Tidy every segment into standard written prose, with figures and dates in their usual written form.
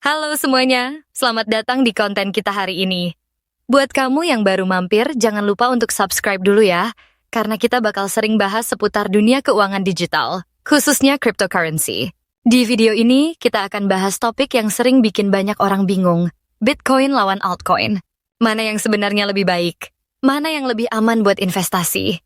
Halo semuanya, selamat datang di konten kita hari ini. Buat kamu yang baru mampir, jangan lupa untuk subscribe dulu ya, karena kita bakal sering bahas seputar dunia keuangan digital, khususnya cryptocurrency. Di video ini, kita akan bahas topik yang sering bikin banyak orang bingung, Bitcoin lawan altcoin. Mana yang sebenarnya lebih baik? Mana yang lebih aman buat investasi?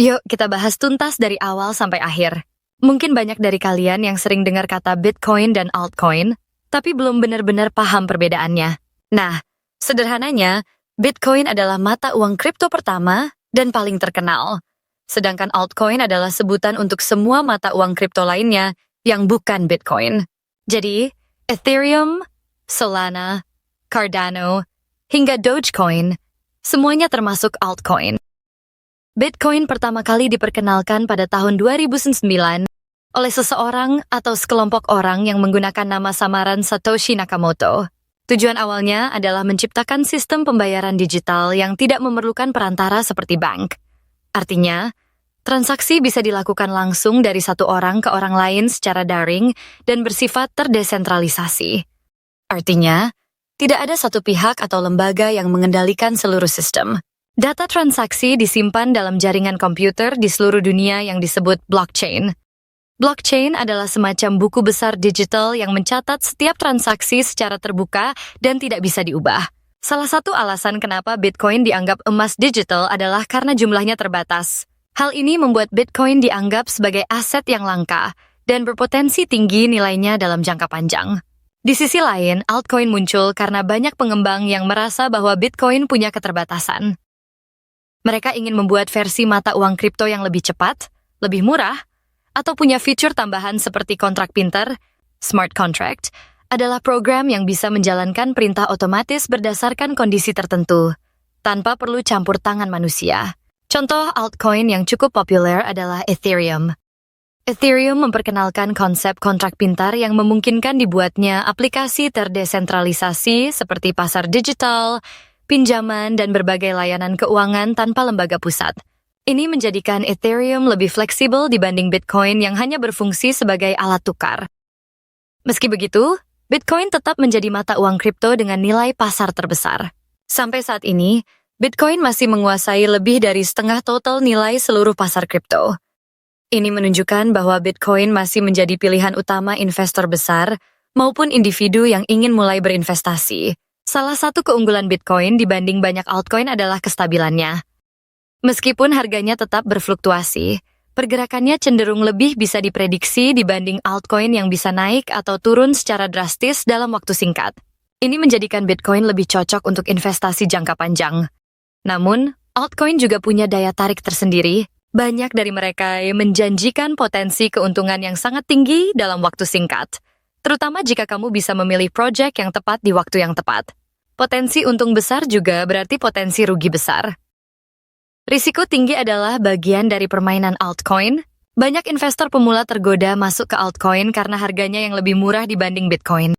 Yuk, kita bahas tuntas dari awal sampai akhir. Mungkin banyak dari kalian yang sering dengar kata Bitcoin dan altcoin, tapi belum benar-benar paham perbedaannya. Nah, sederhananya, Bitcoin adalah mata uang kripto pertama dan paling terkenal. Sedangkan altcoin adalah sebutan untuk semua mata uang kripto lainnya yang bukan Bitcoin. Jadi, Ethereum, Solana, Cardano, hingga Dogecoin, semuanya termasuk altcoin. Bitcoin pertama kali diperkenalkan pada tahun 2009 oleh seseorang atau sekelompok orang yang menggunakan nama samaran Satoshi Nakamoto. Tujuan awalnya adalah menciptakan sistem pembayaran digital yang tidak memerlukan perantara seperti bank. Artinya, transaksi bisa dilakukan langsung dari satu orang ke orang lain secara daring dan bersifat terdesentralisasi. Artinya, tidak ada satu pihak atau lembaga yang mengendalikan seluruh sistem. Data transaksi disimpan dalam jaringan komputer di seluruh dunia yang disebut blockchain. Blockchain adalah semacam buku besar digital yang mencatat setiap transaksi secara terbuka dan tidak bisa diubah. Salah satu alasan kenapa Bitcoin dianggap emas digital adalah karena jumlahnya terbatas. Hal ini membuat Bitcoin dianggap sebagai aset yang langka dan berpotensi tinggi nilainya dalam jangka panjang. Di sisi lain, altcoin muncul karena banyak pengembang yang merasa bahwa Bitcoin punya keterbatasan. Mereka ingin membuat versi mata uang kripto yang lebih cepat, lebih murah, atau punya fitur tambahan seperti kontrak pintar. Smart contract adalah program yang bisa menjalankan perintah otomatis berdasarkan kondisi tertentu, tanpa perlu campur tangan manusia. Contoh altcoin yang cukup populer adalah Ethereum. Ethereum memperkenalkan konsep kontrak pintar yang memungkinkan dibuatnya aplikasi terdesentralisasi seperti pasar digital, pinjaman, dan berbagai layanan keuangan tanpa lembaga pusat. Ini menjadikan Ethereum lebih fleksibel dibanding Bitcoin yang hanya berfungsi sebagai alat tukar. Meski begitu, Bitcoin tetap menjadi mata uang kripto dengan nilai pasar terbesar. Sampai saat ini, Bitcoin masih menguasai lebih dari setengah total nilai seluruh pasar kripto. Ini menunjukkan bahwa Bitcoin masih menjadi pilihan utama investor besar maupun individu yang ingin mulai berinvestasi. Salah satu keunggulan Bitcoin dibanding banyak altcoin adalah kestabilannya. Meskipun harganya tetap berfluktuasi, pergerakannya cenderung lebih bisa diprediksi dibanding altcoin yang bisa naik atau turun secara drastis dalam waktu singkat. Ini menjadikan Bitcoin lebih cocok untuk investasi jangka panjang. Namun, altcoin juga punya daya tarik tersendiri. Banyak dari mereka yang menjanjikan potensi keuntungan yang sangat tinggi dalam waktu singkat, terutama jika kamu bisa memilih proyek yang tepat di waktu yang tepat. Potensi untung besar juga berarti potensi rugi besar. Risiko tinggi adalah bagian dari permainan altcoin. Banyak investor pemula tergoda masuk ke altcoin karena harganya yang lebih murah dibanding Bitcoin.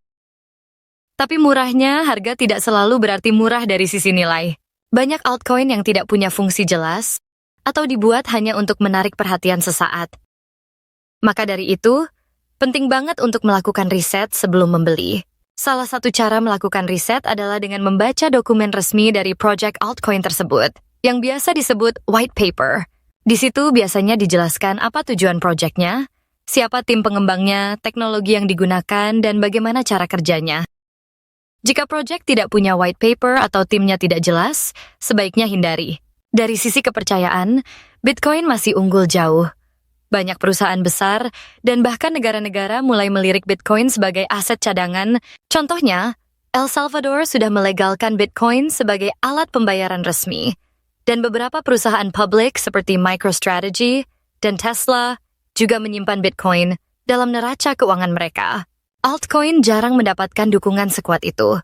Tapi murahnya harga tidak selalu berarti murah dari sisi nilai. Banyak altcoin yang tidak punya fungsi jelas atau dibuat hanya untuk menarik perhatian sesaat. Maka dari itu, penting banget untuk melakukan riset sebelum membeli. Salah satu cara melakukan riset adalah dengan membaca dokumen resmi dari project altcoin tersebut, yang biasa disebut white paper. Di situ biasanya dijelaskan apa tujuan proyeknya, siapa tim pengembangnya, teknologi yang digunakan, dan bagaimana cara kerjanya. Jika proyek tidak punya white paper atau timnya tidak jelas, sebaiknya hindari. Dari sisi kepercayaan, Bitcoin masih unggul jauh. Banyak perusahaan besar dan bahkan negara-negara mulai melirik Bitcoin sebagai aset cadangan. Contohnya, El Salvador sudah melegalkan Bitcoin sebagai alat pembayaran resmi. Dan beberapa perusahaan publik seperti MicroStrategy dan Tesla juga menyimpan Bitcoin dalam neraca keuangan mereka. Altcoin jarang mendapatkan dukungan sekuat itu.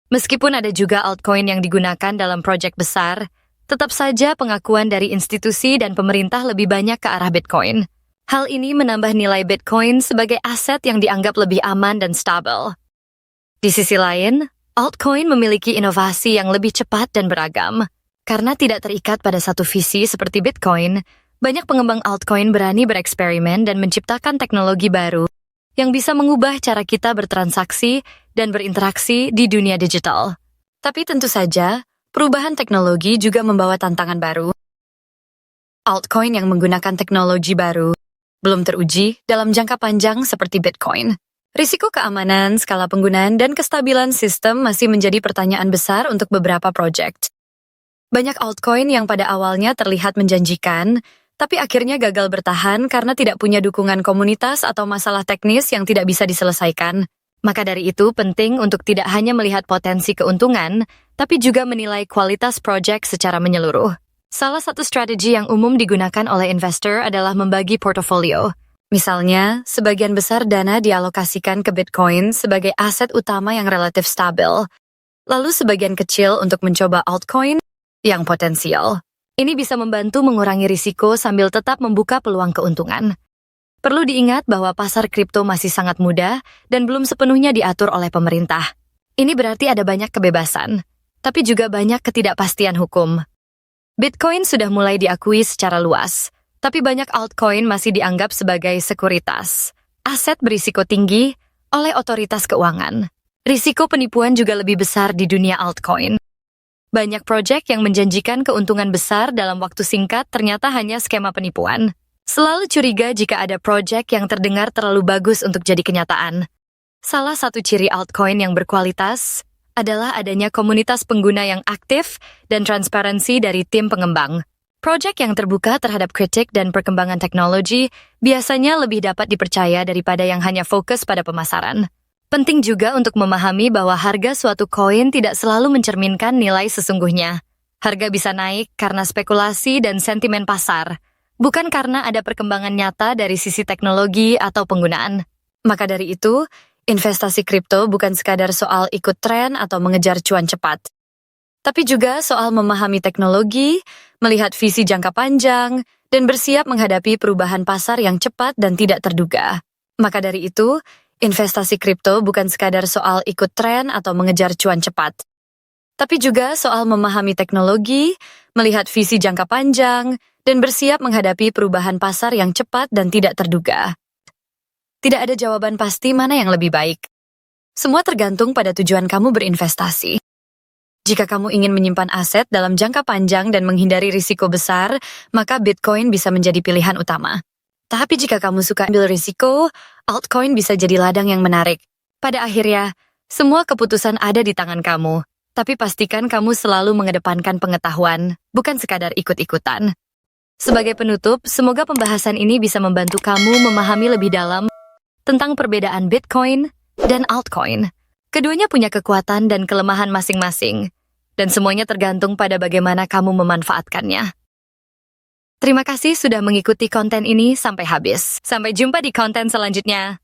Meskipun ada juga altcoin yang digunakan dalam proyek besar, tetap saja pengakuan dari institusi dan pemerintah lebih banyak ke arah Bitcoin. Hal ini menambah nilai Bitcoin sebagai aset yang dianggap lebih aman dan stabil. Di sisi lain, altcoin memiliki inovasi yang lebih cepat dan beragam. Karena tidak terikat pada satu visi seperti Bitcoin, banyak pengembang altcoin berani bereksperimen dan menciptakan teknologi baru yang bisa mengubah cara kita bertransaksi dan berinteraksi di dunia digital. Tapi tentu saja, perubahan teknologi juga membawa tantangan baru. Altcoin yang menggunakan teknologi baru belum teruji dalam jangka panjang seperti Bitcoin. Risiko keamanan, skala penggunaan, dan kestabilan sistem masih menjadi pertanyaan besar untuk beberapa proyek. Banyak altcoin yang pada awalnya terlihat menjanjikan, tapi akhirnya gagal bertahan karena tidak punya dukungan komunitas atau masalah teknis yang tidak bisa diselesaikan. Maka dari itu penting untuk tidak hanya melihat potensi keuntungan, tapi juga menilai kualitas proyek secara menyeluruh. Salah satu strategi yang umum digunakan oleh investor adalah membagi portofolio. Misalnya, sebagian besar dana dialokasikan ke Bitcoin sebagai aset utama yang relatif stabil, lalu sebagian kecil untuk mencoba altcoin yang potensial. Ini bisa membantu mengurangi risiko sambil tetap membuka peluang keuntungan. Perlu diingat bahwa pasar kripto masih sangat muda dan belum sepenuhnya diatur oleh pemerintah. Ini berarti ada banyak kebebasan, tapi juga banyak ketidakpastian hukum. Bitcoin sudah mulai diakui secara luas, tapi banyak altcoin masih dianggap sebagai sekuritas, aset berisiko tinggi oleh otoritas keuangan. Risiko penipuan juga lebih besar di dunia altcoin. Banyak proyek yang menjanjikan keuntungan besar dalam waktu singkat ternyata hanya skema penipuan. Selalu curiga jika ada proyek yang terdengar terlalu bagus untuk jadi kenyataan. Salah satu ciri altcoin yang berkualitas adalah adanya komunitas pengguna yang aktif dan transparansi dari tim pengembang. Proyek yang terbuka terhadap kritik dan perkembangan teknologi biasanya lebih dapat dipercaya daripada yang hanya fokus pada pemasaran. Penting juga untuk memahami bahwa harga suatu koin tidak selalu mencerminkan nilai sesungguhnya. Harga bisa naik karena spekulasi dan sentimen pasar, bukan karena ada perkembangan nyata dari sisi teknologi atau penggunaan. Maka dari itu, investasi kripto bukan sekadar soal ikut tren atau mengejar cuan cepat, tapi juga soal memahami teknologi, melihat visi jangka panjang, dan bersiap menghadapi perubahan pasar yang cepat dan tidak terduga. Maka dari itu, investasi kripto bukan sekadar soal ikut tren atau mengejar cuan cepat, tapi juga soal memahami teknologi, melihat visi jangka panjang, dan bersiap menghadapi perubahan pasar yang cepat dan tidak terduga. Tidak ada jawaban pasti mana yang lebih baik. Semua tergantung pada tujuan kamu berinvestasi. Jika kamu ingin menyimpan aset dalam jangka panjang dan menghindari risiko besar, maka Bitcoin bisa menjadi pilihan utama. Tapi jika kamu suka ambil risiko, altcoin bisa jadi ladang yang menarik. Pada akhirnya, semua keputusan ada di tangan kamu. Tapi pastikan kamu selalu mengedepankan pengetahuan, bukan sekadar ikut-ikutan. Sebagai penutup, semoga pembahasan ini bisa membantu kamu memahami lebih dalam tentang perbedaan Bitcoin dan altcoin. Keduanya punya kekuatan dan kelemahan masing-masing, dan semuanya tergantung pada bagaimana kamu memanfaatkannya. Terima kasih sudah mengikuti konten ini sampai habis. Sampai jumpa di konten selanjutnya.